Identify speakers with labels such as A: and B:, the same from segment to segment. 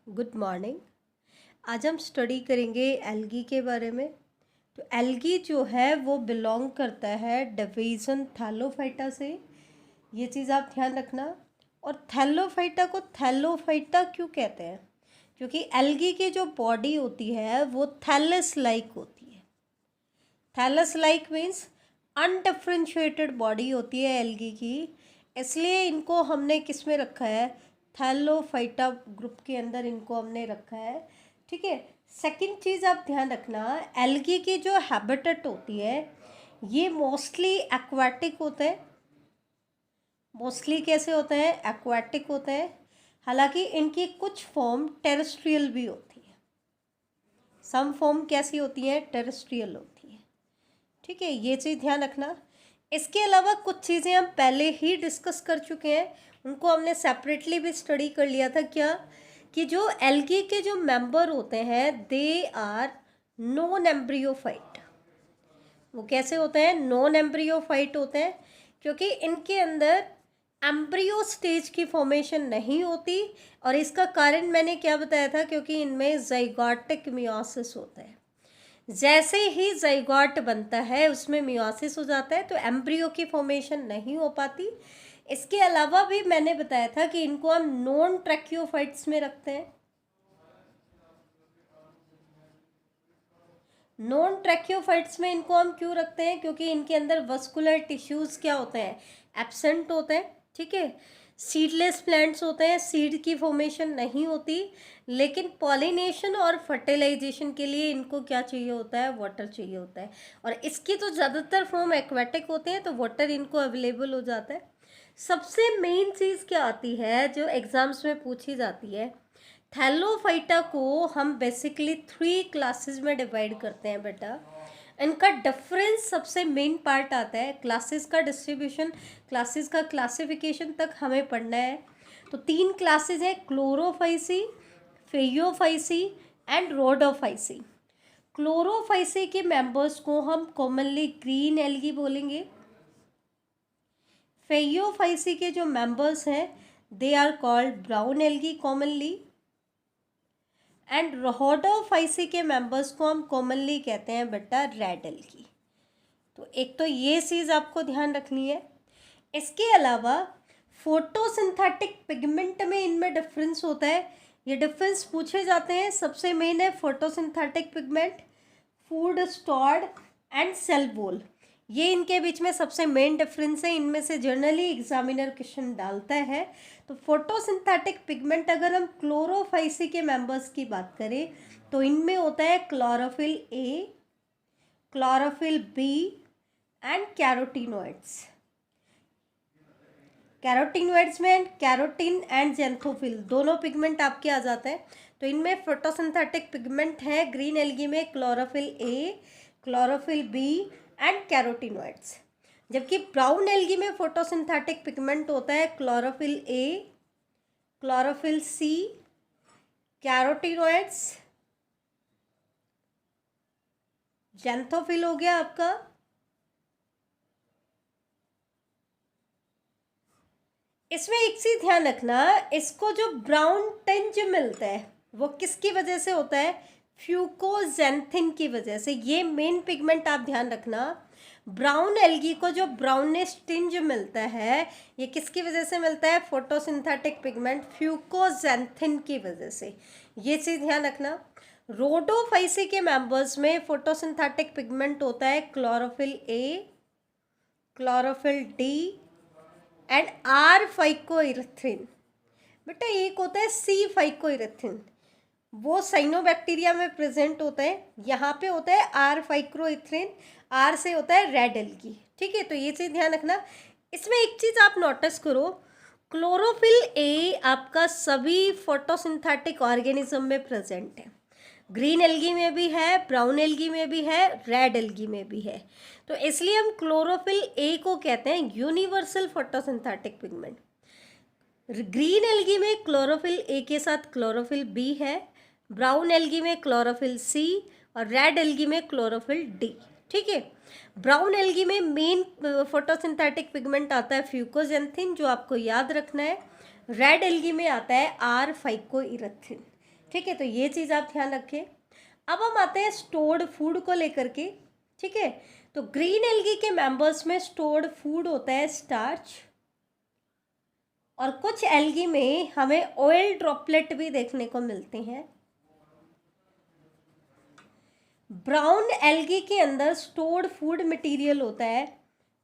A: Good morning. आज हम study करेंगे एल्गी के बारे में। तो एल्गी जो है वो बिलोंग करता है डिवीज़न थैलोफाइटा से। ये चीज़ आप ध्यान रखना। और थैलोफाइटा को थैलोफाइटा क्यों कहते हैं? क्योंकि एल्गी की जो बॉडी होती है वो थैलस लाइक होती है। Thallus like means undifferentiated body होती है एल्गी की, इसलिए इनको हमने किस में रखा है? थैलोफाइटा ग्रुप के अंदर इनको हमने रखा है। ठीक है। सेकंड चीज़ आप ध्यान रखना, एल्गी की जो हैबिटेट होती है ये मोस्टली एक्वाटिक होते हैं। मोस्टली कैसे होते हैं? एक्वाटिक होते हैं। हालांकि इनकी कुछ फॉर्म टेरेस्ट्रियल भी होती है। सम फॉर्म कैसी होती है? टेरेस्ट्रियल होती है। ठीक है, ये चीज़ ध्यान रखना। इसके अलावा कुछ चीज़ें हम पहले ही डिस्कस कर चुके हैं, उनको हमने सेपरेटली भी स्टडी कर लिया था। क्या कि जो एल्गी के जो मेंबर होते हैं दे आर नॉन एम्ब्रियोफाइट। वो कैसे होते हैं? नॉन एम्ब्रियोफाइट होते हैं, क्योंकि इनके अंदर एम्ब्रियो स्टेज की फॉर्मेशन नहीं होती। और इसका कारण मैंने क्या बताया था? क्योंकि इनमें ज़ाइगोटिक मियोसिस होता है। जैसे ही ज़ाइगोट बनता है उसमें मियोसिस हो जाता है, तो एम्ब्रियो की फॉर्मेशन नहीं हो पाती। इसके अलावा भी मैंने बताया था कि इनको हम नॉन ट्रैकियोफाइट्स में रखते हैं। नॉन ट्रैकियोफाइट्स में इनको हम क्यों रखते हैं? क्योंकि इनके अंदर वस्कुलर टिश्यूज़ क्या होते हैं? एब्सेंट होते हैं। ठीक है। सीडलेस प्लांट्स होते हैं, सीड की फॉर्मेशन नहीं होती, लेकिन पॉलिनेशन और फर्टिलाइजेशन के लिए इनको क्या चाहिए होता है? वाटर चाहिए होता है। और इसकी तो ज़्यादातर फॉर्म एक्वेटिक होते हैं, तो वाटर इनको अवेलेबल हो जाता है। सबसे मेन चीज़ क्या आती है जो एग्ज़ाम्स में पूछी जाती है? थैलोफाइटा को हम बेसिकली 3 क्लासेस में डिवाइड करते हैं बेटा। इनका डिफरेंस सबसे मेन पार्ट आता है, क्लासेस का डिस्ट्रीब्यूशन, क्लासेस का क्लासिफिकेशन तक हमें पढ़ना है। तो 3 क्लासेस हैं, क्लोरोफाइसी, फेयोफाइसी एंड रोडोफाइसी। क्लोरोफाइसी के मेंबर्स को हम कॉमनली ग्रीन एल्गी बोलेंगे। फेयोफाइसी के जो मेंबर्स हैं they are called brown algae commonly. And rhodophyceae के मेंबर्स को हम कॉमनली कहते हैं बेटा रेड एल्गी। तो एक तो ये चीज़ आपको ध्यान रखनी है। इसके अलावा फोटोसिंथेटिक पिगमेंट में इनमें डिफरेंस होता है। ये डिफरेंस पूछे जाते हैं। सबसे मेन है photosynthetic pigment, food stored and cell wall. ये इनके बीच में सबसे मेन डिफरेंस है। इनमें से जनरली एग्जामिनर क्वेश्चन डालता है। तो फोटोसिंथेटिक पिगमेंट अगर हम क्लोरोफाइसी के मेंबर्स की बात करें तो इनमें होता है chlorophyll A, chlorophyll B and carotenoids. Carotenoids में कैरोटीन एंड जेंथोफिल दोनों पिगमेंट आपके आ जाते हैं। तो इनमें फोटोसिंथेटिक पिगमेंट है ग्रीन एल्गी में chlorophyll A, chlorophyll B and carotenoids. जबकि ब्राउन एल्गी में फोटोसिंथेटिक पिगमेंट होता है chlorophyll A, chlorophyll C, carotenoids, xanthophyll हो गया आपका। इसमें एक चीज ध्यान रखना, इसको जो ब्राउन टिंज मिलता है वो किसकी वजह से होता है? फ्यूकोजेंथिन की वजह से। ये मेन पिगमेंट आप ध्यान रखना। ब्राउन एल्गी को जो ब्राउनिश टिंज मिलता है ये किसकी वजह से मिलता है? फोटोसिंथेटिक पिगमेंट फ्यूकोजेंथिन की वजह से। ये चीज़ ध्यान रखना। रोडोफाइसी के मेंबर्स में फोटोसिंथेटिक पिगमेंट होता है chlorophyll A, chlorophyll D and R phycoerythrin. बेटा एक होता है सी फाइकोइरेथ्रिन, वो साइनोबैक्टीरिया में प्रेजेंट होता है। यहाँ पे होता है आर फाइक्रोइथ्रिन, आर से होता है रेड एल्गी। ठीक है, तो ये चीज़ ध्यान रखना। इसमें एक चीज़ आप नोटिस करो, क्लोरोफिल ए आपका सभी फोटोसिंथेटिक ऑर्गेनिज्म में प्रेजेंट है। ग्रीन एल्गी में भी है, ब्राउन एल्गी में भी है, रेड एल्गी में भी है। तो इसलिए हम क्लोरोफिल ए को कहते हैं universal photosynthetic pigment. Green algae में क्लोरोफिल ए के साथ क्लोरोफिल बी है, ब्राउन एल्गी में क्लोरोफिल सी और रेड एल्गी में क्लोरोफिल डी। ठीक है। ब्राउन एल्गी में मेन फोटोसिंथेटिक पिगमेंट आता है फ्यूकोजेंथिन, जो आपको याद रखना है। रेड एल्गी में आता है आर फाइकोइरेथ्रिन। ठीक है, तो ये चीज़ आप ध्यान रखें। अब हम आते हैं स्टोर्ड फूड को लेकर के। ठीक है, तो ग्रीन एल्गी के मेंबर्स में स्टोर्ड फूड होता है स्टार्च, और कुछ एल्गी में हमें ऑयल ड्रॉपलेट भी देखने को मिलते हैं। ब्राउन एल्गी के अंदर स्टोर्ड फूड मटेरियल होता है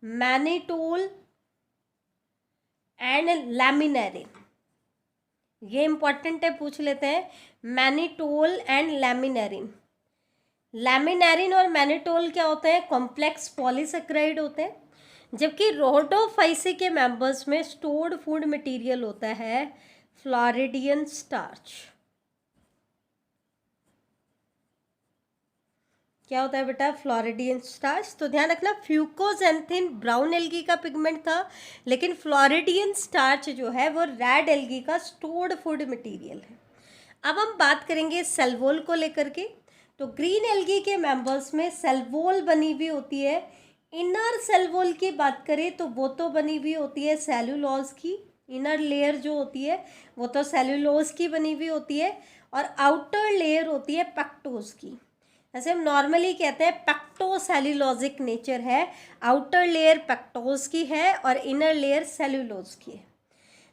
A: मैनिटोल एंड लैमिनेरिन। ये इंपॉर्टेंट है, पूछ लेते हैं, मैनिटोल एंड लैमिनेरिन। लैमिनेरिन और मैनिटोल क्या होते हैं? कॉम्प्लेक्स पॉलीसेक्राइड होते हैं, जबकि रोडोफाइसी के मेंबर्स में स्टोर्ड फूड मटेरियल होता है फ्लोरिडियन स्टार्च। क्या होता है बेटा? Floridean starch. तो ध्यान रखना, फ्यूकोजेंथिन ब्राउन एल्गी का पिगमेंट था, लेकिन फ्लोरिडियन स्टार्च जो है वो रेड एल्गी का स्टोर्ड फूड मटेरियल है। अब हम बात करेंगे सेल्वोल को लेकर के। तो ग्रीन एल्गी के मेंबर्स में सेल्वोल बनी हुई होती है। इनर सेल्वोल की बात करें तो वो तो बनी हुई होती है सेल्यूलोज की, इनर लेयर जो होती है वो तो सेल्यूलोज की बनी हुई होती है, और आउटर लेयर होती है पेक्टोज की। जैसे हम नॉर्मली कहते हैं पेक्टोसेल्यूलोजिक नेचर है, आउटर लेयर पेक्टोज की है और इनर लेयर सेल्यूलोज की है।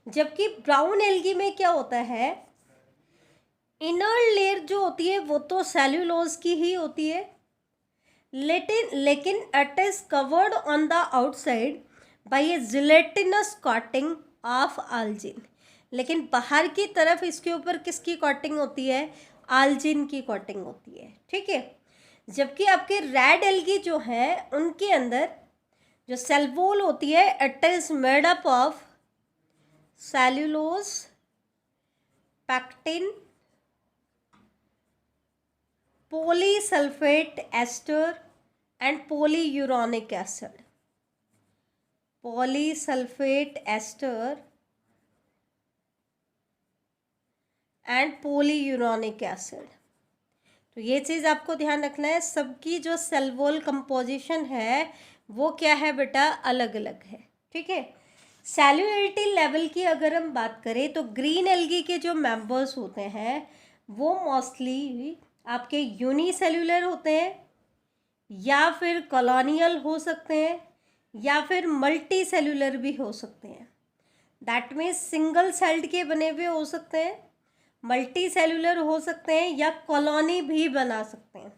A: जबकि ब्राउन एल्गी में क्या होता है, इनर लेयर जो होती है वो तो सेल्यूलोज की ही होती है, लेकिन it is covered on the outside by a gelatinous coating of algin. लेकिन बाहर की तरफ इसके ऊपर किसकी कोटिंग होती है? आल्जिन की कोटिंग होती है। ठीक है, जबकि आपके रेड एल्गी जो है उनके अंदर जो सेल्वोल होती है it is made up of cellulose, pectin, polysulphate ester and polyuronic acid. Polysulphate ester and polyuronic acid. तो ये चीज़ आपको ध्यान रखना है, सबकी जो सेल्वोल कंपोजिशन है वो क्या है बेटा? अलग अलग है। ठीक है, सेल्युलरिटी लेवल की अगर हम बात करें तो ग्रीन एल्गी के जो मेंबर्स होते हैं वो मोस्टली आपके यूनिसेल्युलर होते हैं, या फिर कॉलोनियल हो सकते हैं, या फिर मल्टी सेल्युलर भी हो सकते हैं। दैट मीन्स सिंगल सेल्ड के बने हुए हो सकते हैं, मल्टी सेल्युलर हो सकते हैं, या कॉलोनी भी बना सकते हैं।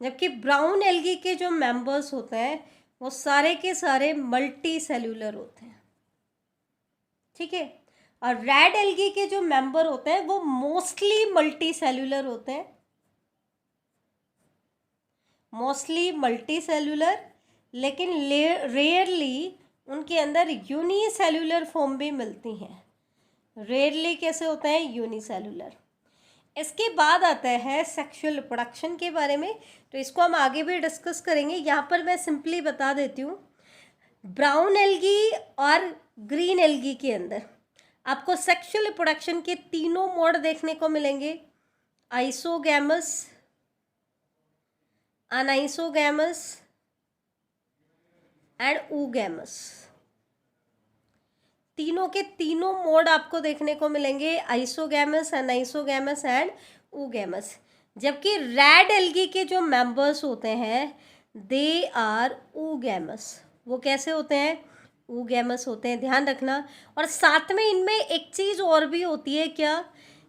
A: जबकि ब्राउन एल्गी के जो मेंबर्स होते हैं वो सारे के सारे मल्टी सेल्युलर होते हैं। ठीक है, और रेड एल्गी के जो मेंबर होते हैं वो मोस्टली मल्टी सेल्युलर होते हैं, मोस्टली मल्टी सेल्युलर, लेकिन रेयरली उनके अंदर यूनिसेल्युलर फॉर्म भी मिलती हैं। रेयरली कैसे होता है? यूनिसेल्युलर। इसके बाद आता है सेक्सुअल रिप्रोडक्शन के बारे में, तो इसको हम आगे भी डिस्कस करेंगे। यहाँ पर मैं सिंपली बता देती हूँ, ब्राउन एल्गी और ग्रीन एल्गी के अंदर आपको सेक्सुअल रिप्रोडक्शन के तीनों मोड देखने को मिलेंगे, आइसोगैमस, अनआइसोगैमस एंड ऊगैमस। तीनों के तीनों मोड आपको देखने को मिलेंगे, आइसोगैमस, अनआइसोगैमस एंड ऊगैमस। जबकि रेड एल्गी के जो मेंबर्स होते हैं दे आर ऊगैमस। वो कैसे होते हैं? ऊगैमस होते हैं, ध्यान रखना। और साथ में इनमें एक चीज़ और भी होती है, क्या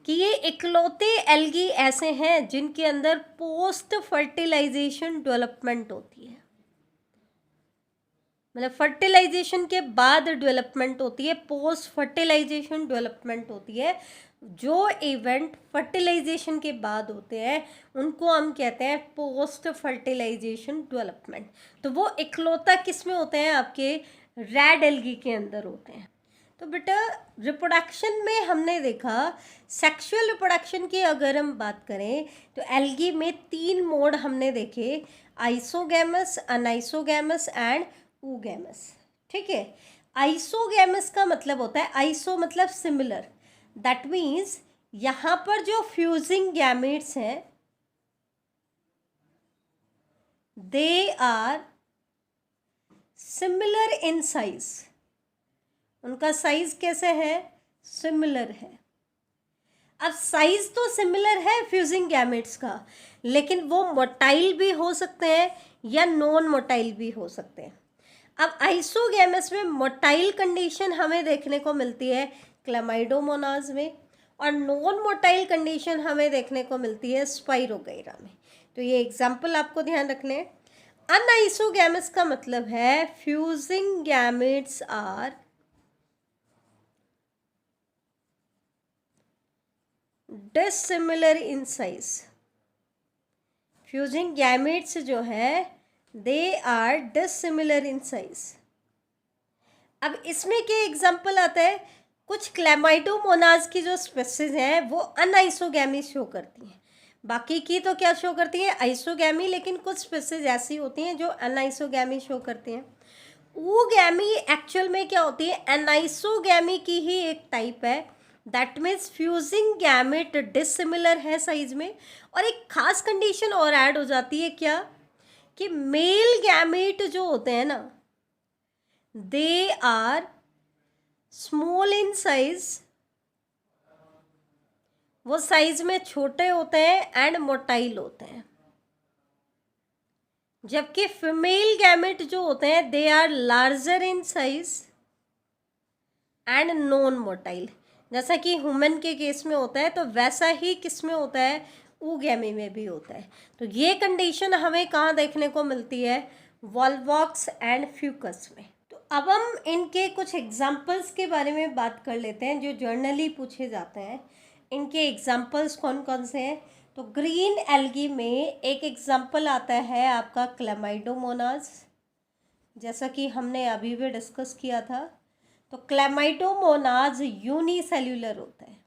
A: कि ये इकलौते एल्गी ऐसे हैं जिनके अंदर पोस्ट फर्टिलाइजेशन डेवलपमेंट होती है, मतलब फर्टिलाइजेशन के बाद डेवलपमेंट होती है, पोस्ट फर्टिलाइजेशन डेवलपमेंट होती है। जो इवेंट फर्टिलाइजेशन के बाद होते हैं उनको हम कहते हैं पोस्ट फर्टिलाइजेशन डेवलपमेंट। तो वो इकलौता किस में होते हैं? आपके रेड एल्गी के अंदर होते हैं। तो बेटा रिप्रोडक्शन में हमने देखा, सेक्सुअल रिप्रोडक्शन की अगर हम बात करें तो एल्गी में 3 मोड हमने देखे, आइसोगैमस, अनआइसोगैमस एंड ऊगैमस। ठीक है, आइसोगैमस का मतलब होता है, आइसो मतलब सिमिलर, दैट मीन्स यहाँ पर जो फ्यूजिंग गैमेट्स हैं they are similar in size. उनका साइज कैसे है? सिमिलर है। अब साइज तो सिमिलर है फ्यूजिंग गैमेट्स का, लेकिन वो मोटाइल भी हो सकते हैं या नॉन मोटाइल भी हो सकते हैं। अब आइसोगैमस में मोटाइल कंडीशन हमें देखने को मिलती है क्लेमाइडोमोनाज में, और नॉन मोटाइल कंडीशन हमें देखने को मिलती है स्पाइरोगैरा में। तो ये एग्जाम्पल आपको ध्यान रखने हैं। अनआइसोगैमस का मतलब है fusing gametes are dissimilar in size. Fusing gametes जो है they are dissimilar in size. अब इसमें क्या एग्जाम्पल आता है, कुछ क्लेमाइडोमोनाज की जो स्पेसीज हैं वो अनआइसोगैमी शो करती हैं, बाकी की तो क्या शो करती हैं, आइसोगैमी, लेकिन कुछ स्पेसीज ऐसी होती हैं जो अनआइसोगैमी शो करती हैं। ओगैमी एक्चुअल में क्या होती है, एनाइसोगैमी की ही एक टाइप है। That means fusing gamete dissimilar है साइज में। और एक खास कंडीशन और ऐड हो जाती है, क्या कि मेल गैमेट जो होते हैं ना, they are small in size, वो साइज में छोटे होते हैं एंड मोटाइल होते हैं। जबकि फीमेल गैमेट जो होते हैं they are larger in size and non motile. जैसा कि ह्यूमन के केस में होता है, तो वैसा ही किस में होता है, oogammy में भी होता है। तो ये कंडीशन हमें कहाँ देखने को मिलती है, वॉल्वॉक्स एंड फ्यूकस में। तो अब हम इनके कुछ एग्जाम्पल्स के बारे में बात कर लेते हैं जो जर्नली पूछे जाते हैं। इनके एग्जाम्पल्स कौन कौन से हैं, तो ग्रीन एल्गी में एक एग्जाम्पल आता है आपका क्लेमाइडोमोनाज, जैसा कि हमने अभी भी डिस्कस किया था। तो क्लेमाइडोमोनाज यूनिसेल्यूलर होता है।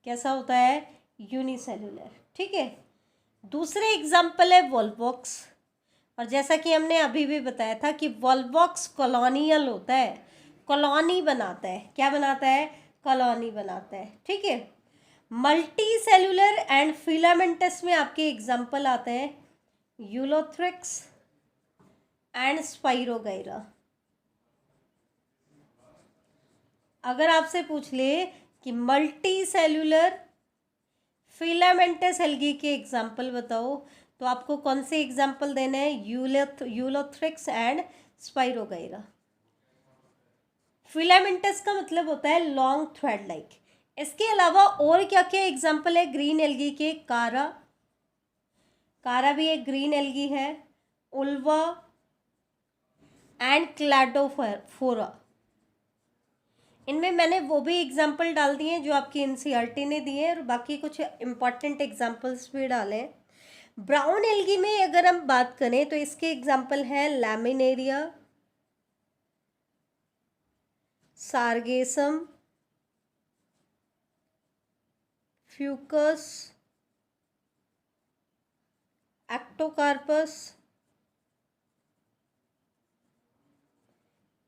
A: कैसा होता है, यूनिसेल्यूलर, ठीक है। दूसरे एग्जाम्पल है वॉल्वॉक्स, और जैसा कि हमने अभी भी बताया था कि वॉल्वॉक्स कॉलोनियल होता है, कॉलोनी बनाता है। क्या बनाता है, कॉलोनी बनाता है, ठीक है। मल्टी सेल्यूलर एंड फिलामेंटस में आपके एग्जाम्पल आते हैं यूलोथ्रिक्स एंड स्पाइरोगैरा। अगर आपसे पूछ ले कि मल्टी सेल्यूलर फिलामेंटस एल्गी के एग्जाम्पल बताओ, तो आपको कौन से एग्जाम्पल देने हैं, यूलोथ्रिक्स एंड स्पाइरोगैरा। फिलामेंटस का मतलब होता है लॉन्ग थ्रेड लाइक। इसके अलावा और क्या क्या एग्जाम्पल है ग्रीन एल्गी के, कारा, कारा भी एक ग्रीन एल्गी है, उल्वा एंड क्लैडोफोरा। इनमें मैंने वो भी एग्जाम्पल डाल दिए हैं जो आपकी एनसीईआरटी ने दिए हैं, और बाकी कुछ इम्पॉर्टेंट एग्जाम्पल्स भी डाले। ब्राउन एल्गी में अगर हम बात करें तो इसके एग्जाम्पल हैं laminaria, sargassum, Fucus, Ectocarpus,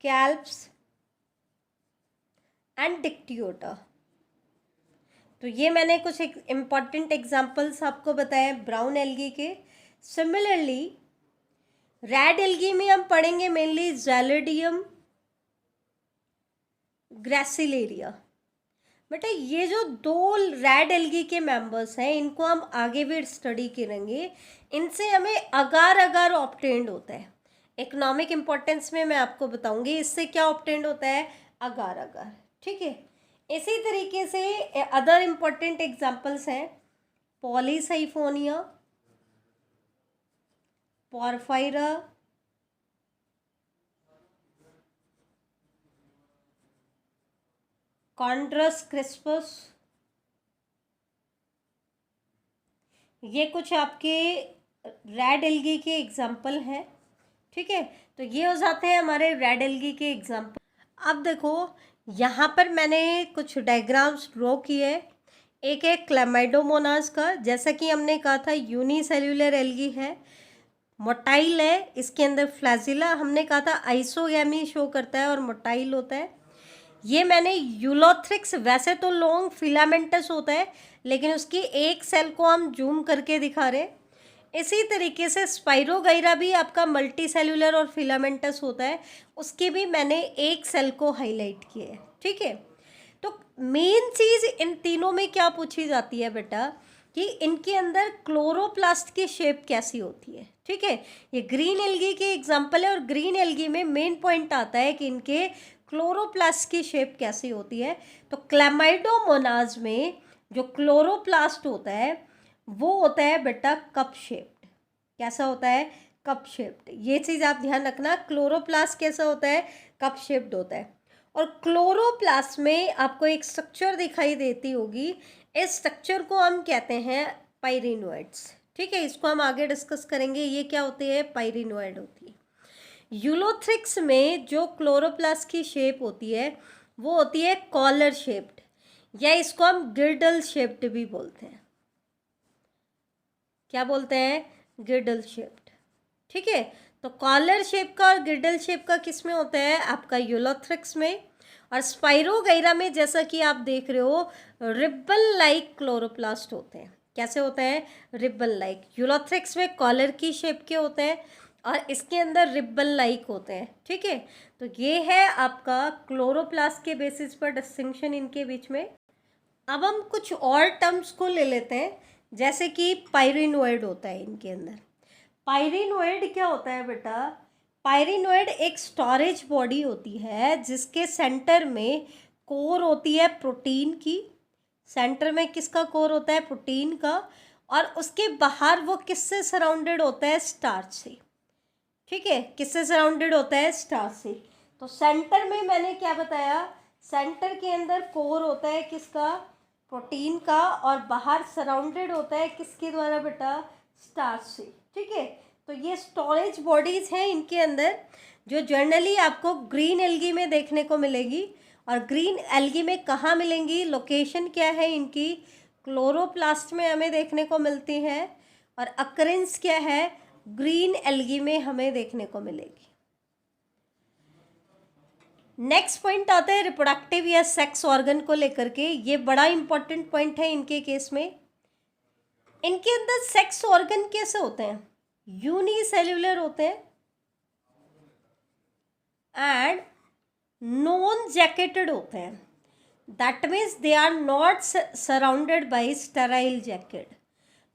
A: kelps and Dictyota. तो ये मैंने कुछ इम्पॉर्टेंट एग्जाम्पल्स आपको बताए ब्राउन एल्गी के। सिमिलरली रेड एल्गी में हम पढ़ेंगे मेनली ज़ैलिडियम, ग्रासिलेरिया। बेटा ये जो दो रेड एल्गी के मेंबर्स हैं इनको हम आगे भी स्टडी करेंगे। इनसे हमें अगार अगार ऑब्टेन्ड होता है। इकोनॉमिक इम्पोर्टेंस में मैं आपको बताऊंगी इससे क्या ऑब्टेन्ड होता है, अगार अगार, ठीक है। इसी तरीके से अदर इम्पोर्टेंट एग्जाम्पल्स हैं पॉलीसाइफोनिया, पोरफायरा, कॉन्ड्रस क्रिस्पस। ये कुछ आपके रेड एल्गी के एग्जाम्पल हैं, ठीक है। तो ये हो जाते हैं हमारे रेड एल्गी के एग्जाम्पल। अब देखो यहाँ पर मैंने कुछ डायग्राम्स ड्रॉ किए। एक है क्लेमाइडोमोनास का, जैसा कि हमने कहा था यूनिसेल्यूलर एल्गी है, मोटाइल है, इसके अंदर फ्लैजिला हमने कहा था आइसोगैमी शो करता है और मोटाइल होता है। ये मैंने यूलोथ्रिक्स, वैसे तो लॉन्ग फिलामेंटस होता है लेकिन उसकी एक सेल को हम जूम करके दिखा रहे। इसी तरीके से स्पाइरोगैरा भी आपका मल्टी सेल्यूलर और फिलामेंटस होता है, उसकी भी मैंने एक सेल को हाईलाइट किया है, ठीक है। तो मेन चीज़ इन तीनों में क्या पूछी जाती है बेटा कि इनके अंदर क्लोरोप्लास्ट की शेप कैसी होती है। ठीक है, ये ग्रीन एल्गी की एग्जांपल है और ग्रीन एल्गी में मेन पॉइंट आता है कि इनके क्लोरोप्लास्ट की शेप कैसी होती है। तो क्लैमाइडोमोनाज में जो क्लोरोप्लास्ट होता है वो होता है बेटा कप शेप्ड। कैसा होता है? Cup shaped. ये चीज़ आप ध्यान रखना, क्लोरोप्लास्ट कैसा होता है? कप शेप्ड होता है। और क्लोरोप्लास्ट में आपको एक स्ट्रक्चर दिखाई देती होगी, इस स्ट्रक्चर को हम कहते हैं पाइरिनोइड्स। ठीक है, इसको हम आगे डिस्कस करेंगे। ये क्या होती है? पाइरिनोइड होती है। यूलोथ्रिक्स में जो क्लोरोप्लास्ट की शेप होती है वो होती है कॉलर शेप्ड, या इसको हम गिर्डल शेप्ड भी बोलते हैं। क्या बोलते हैं? गिर्डल शेप्ड। ठीक है, तो कॉलर शेप का और गिर्डल शेप का किस में होता है? आपका यूलोथ्रिक्स में। और स्पाइरोगैरा में जैसा कि आप देख रहे हो रिबन लाइक क्लोरोप्लास्ट होते हैं। कैसे होते हैं? Ribbon like. यूलोथ्रिक्स में कॉलर की शेप के होते हैं और इसके अंदर रिबन लाइक होते हैं। ठीक है, तो ये है आपका क्लोरोप्लास्ट के बेसिस पर डिस्टिंक्शन इनके बीच में। अब हम कुछ और टर्म्स को ले लेते हैं, जैसे कि पाइरिनोइड होता है इनके अंदर। पाइरिनोइड क्या होता है बेटा? पाइरिनोइड एक स्टोरेज बॉडी होती है जिसके सेंटर में कोर होती है प्रोटीन की। सेंटर में किसका कोर होता है? प्रोटीन का। और उसके बाहर वो किससे सराउंडेड होता है? स्टार्च से। ठीक है, किससे सराउंडेड होता है? स्टार्च से। तो सेंटर में मैंने क्या बताया? सेंटर के अंदर कोर होता है किसका? प्रोटीन का। और बाहर सराउंडेड होता है किसके द्वारा बेटा? स्टार्च से। ठीक है, तो ये स्टोरेज बॉडीज हैं इनके अंदर, जो जनरली आपको ग्रीन एल्गी में देखने को मिलेगी। और ग्रीन एल्गी में कहाँ मिलेंगी? लोकेशन क्या है इनकी? क्लोरोप्लास्ट में हमें देखने को मिलती हैं। और अकरेंस क्या है? ग्रीन एल्गी में हमें देखने को मिलेगी। नेक्स्ट पॉइंट आता है रिप्रोडक्टिव या सेक्स ऑर्गन को लेकर के। ये बड़ा इंपॉर्टेंट पॉइंट है इनके केस में। इनके अंदर सेक्स ऑर्गन कैसे होते हैं? यूनिसेल्युलर होते हैं एंड नॉन जैकेटेड होते हैं। That means they are not surrounded by sterile jacket.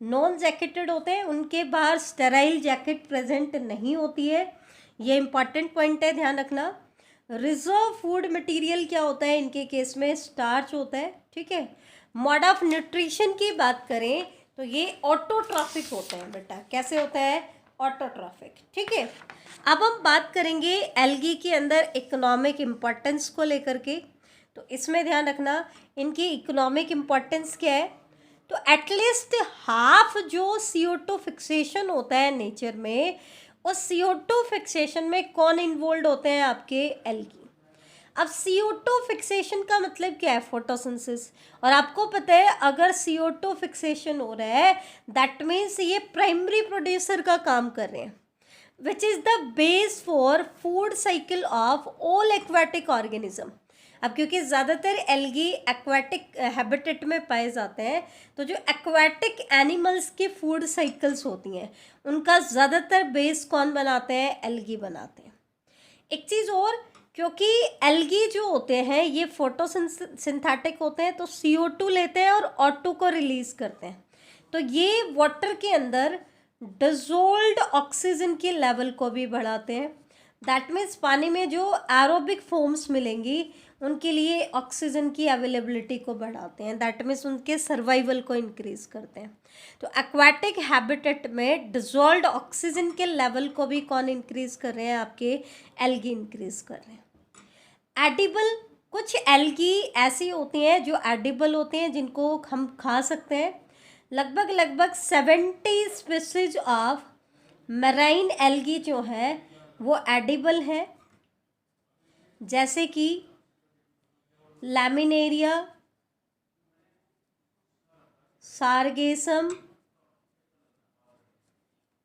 A: Non jacketed होते हैं, उनके बाहर स्टेराइल जैकेट प्रेजेंट नहीं होती है। ये इंपॉर्टेंट पॉइंट है, ध्यान रखना। रिजर्व फूड मटेरियल क्या होता है इनके केस में? स्टार्च होता है। ठीक है, मोड ऑफ न्यूट्रिशन की बात करें तो ये ऑटोट्रॉफिक होते हैं बेटा। कैसे होता है? ऑटोट्रॉफिक। ठीक है, अब हम बात करेंगे एल्गी के अंदर इकोनॉमिक इम्पोर्टेंस को लेकर के। तो इसमें ध्यान रखना इनकी इकोनॉमिक इम्पोर्टेंस क्या है। तो एटलीस्ट हाफ जो CO2 फिक्सेशन होता है नेचर में, उस CO2 फिक्सेशन में कौन इन्वॉल्व होते हैं? आपके एल्गी। अब CO2 फिक्सेशन का मतलब क्या है? फोटोसिंथेसिस। और आपको पता है अगर CO2 फिक्सेशन हो रहा है दैट मीन्स ये प्राइमरी प्रोड्यूसर का काम कर रहे हैं, which is the base for food cycle of all aquatic organism. अब क्योंकि ज़्यादातर एल्गी एक्वाटिक हैबिटेट में पाए जाते हैं, तो जो एक्वाटिक एनिमल्स की फूड साइकिल्स होती हैं उनका ज़्यादातर बेस कौन बनाते हैं? एल्गी बनाते हैं। एक चीज़ और, क्योंकि एल्गी जो होते हैं ये फोटोसिंथेटिक होते हैं, तो CO2 लेते हैं और O2 को रिलीज करते हैं। तो ये वाटर के अंदर डिजोल्व्ड ऑक्सीजन के लेवल को भी बढ़ाते हैं। दैट मीन्स पानी में जो एरोबिक फॉर्म्स मिलेंगी उनके लिए ऑक्सीजन की अवेलेबिलिटी को बढ़ाते हैं। दैट मीन्स उनके सर्वाइवल को इंक्रीज करते हैं। तो एक्वाटिक हैबिटेट में डिजोल्व्ड ऑक्सीजन के लेवल को भी कौन इंक्रीज कर रहे हैं? आपके एल्गी इंक्रीज कर रहे हैं। एडिबल, कुछ एल्गी ऐसी होती हैं जो एडिबल होती हैं जिनको हम खा सकते हैं। लगभग 70 स्पीसीज ऑफ मैराइन एल्गी जो है वो एडिबल है, जैसे कि लैमिनेरिया, सार्गेसम।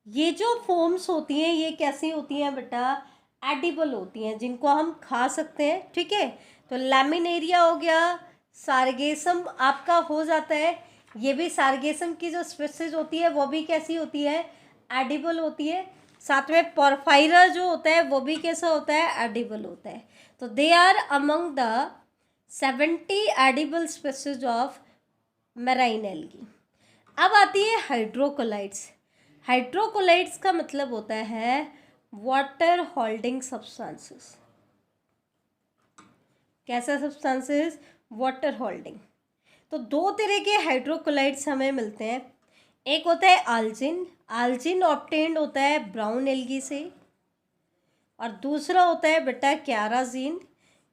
A: ये जो फॉर्म्स होती हैं ये कैसी होती हैं बेटा? एडिबल होती हैं, जिनको हम खा सकते हैं। ठीक है, तो लैमिनेरिया हो गया, सार्गेसम आपका हो जाता है। ये भी सार्गेसम की जो स्पीसीज होती है वो भी कैसी होती है? एडिबल होती है। साथ में पोरफायरा जो होता है वो भी कैसा होता है? एडिबल होता है। तो they are among the 70 edible species of marine algae. अब आती है हाइड्रोकोलाइट्स। हाइड्रोकोलाइट्स का मतलब होता है वाटर होल्डिंग सब्सटेंसेस। कैसा सब्सटेंसेस? Water holding. तो दो तरह के हाइड्रोकोलाइट्स हमें मिलते हैं। एक होता है आल्जिन। आल्जिन ऑब्टेन्ड होता है ब्राउन एल्गी से। और दूसरा होता है बेटा कैराजीन।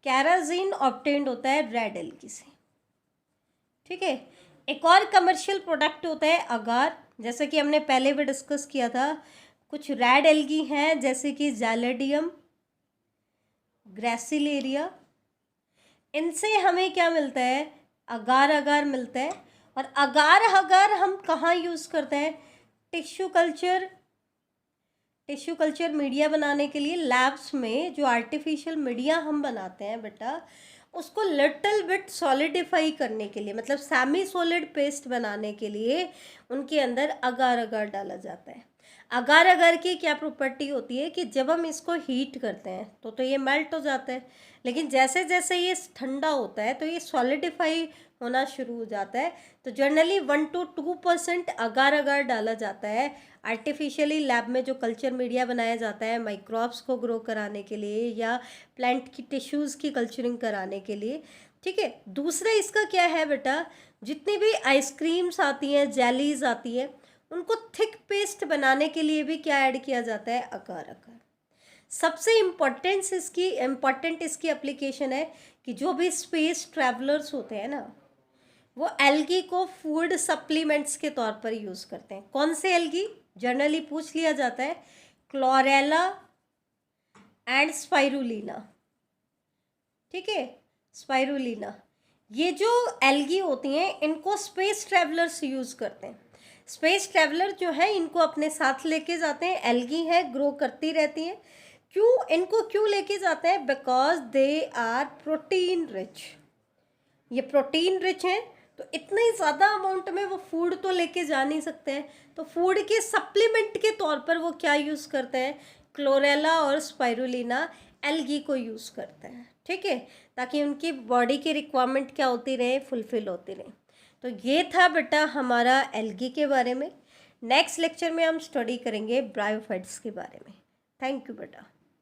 A: कैराजीन ऑब्टेन्ड होता है रेड एल्गी से। ठीक है। एक और कमर्शियल प्रोडक्ट होता है अगार, जैसे कि हमने पहले भी डिस्कस किया था। कुछ रेड एल्गी हैं जैसे कि जैलेडियम, ग्रेसिलेरिया, इनसे हमें क्या मिलता है? अगार अगार मिलता है। और अगार अगार हम कहाँ यूज़ करते हैं? टिश्यू कल्चर मीडिया बनाने के लिए लैब्स में जो आर्टिफिशियल मीडिया हम बनाते हैं बेटा, उसको लिटिल बिट सॉलिडिफाई करने के लिए, मतलब सेमी सॉलिड पेस्ट बनाने के लिए उनके अंदर अगार अगार डाला जाता है। अगार अगार की क्या प्रॉपर्टी होती है कि जब हम इसको हीट करते हैं तो ये मेल्ट हो जाता है, लेकिन जैसे जैसे ये ठंडा होता है तो ये सॉलिडिफाई होना शुरू हो जाता है। तो जनरली 1 to 2% अगार अगार डाला जाता है आर्टिफिशियली लैब में जो कल्चर मीडिया बनाया जाता है माइक्रोब्स को ग्रो कराने के लिए या प्लांट की टिश्यूज़ की कल्चरिंग कराने के लिए। ठीक है। दूसरा इसका क्या है बेटा, जितनी भी आइसक्रीम्स आती हैं, जेलीज आती हैं, उनको थिक पेस्ट बनाने के लिए भी क्या ऐड किया जाता है? अगार अगार। सबसे इम्पॉर्टेंट इसकी एप्लीकेशन है कि जो भी स्पेस ट्रैवलर्स होते हैं ना, वो एल्गी को फूड सप्लीमेंट्स के तौर पर यूज़ करते हैं। कौन से एल्गी? जनरली पूछ लिया जाता है क्लोरेला एंड स्पाइरुलिना। ठीक है, स्पाइरुलिना। ये जो एल्गी होती हैं इनको स्पेस ट्रैवलर्स यूज़ करते हैं। स्पेस ट्रैवलर जो है इनको अपने साथ लेके जाते हैं। एल्गी है, ग्रो करती रहती हैं। क्यों लेके जाते हैं? Because they are protein rich. ये प्रोटीन रिच हैं, तो इतने ज़्यादा अमाउंट में वो फूड तो लेके जा नहीं सकते हैं, तो फूड के सप्लीमेंट के तौर पर वो क्या यूज़ करते हैं? क्लोरेला और स्पाइरुलिना एल्गी को यूज़ करते हैं। ठीक है, ताकि उनकी बॉडी की रिक्वायरमेंट क्या होती रहे? फुलफिल होती रहे। तो ये था बेटा हमारा एल्गी के बारे में। नेक्स्ट लेक्चर में हम स्टडी करेंगे ब्रायोफाइट्स के बारे में। थैंक यू बेटा।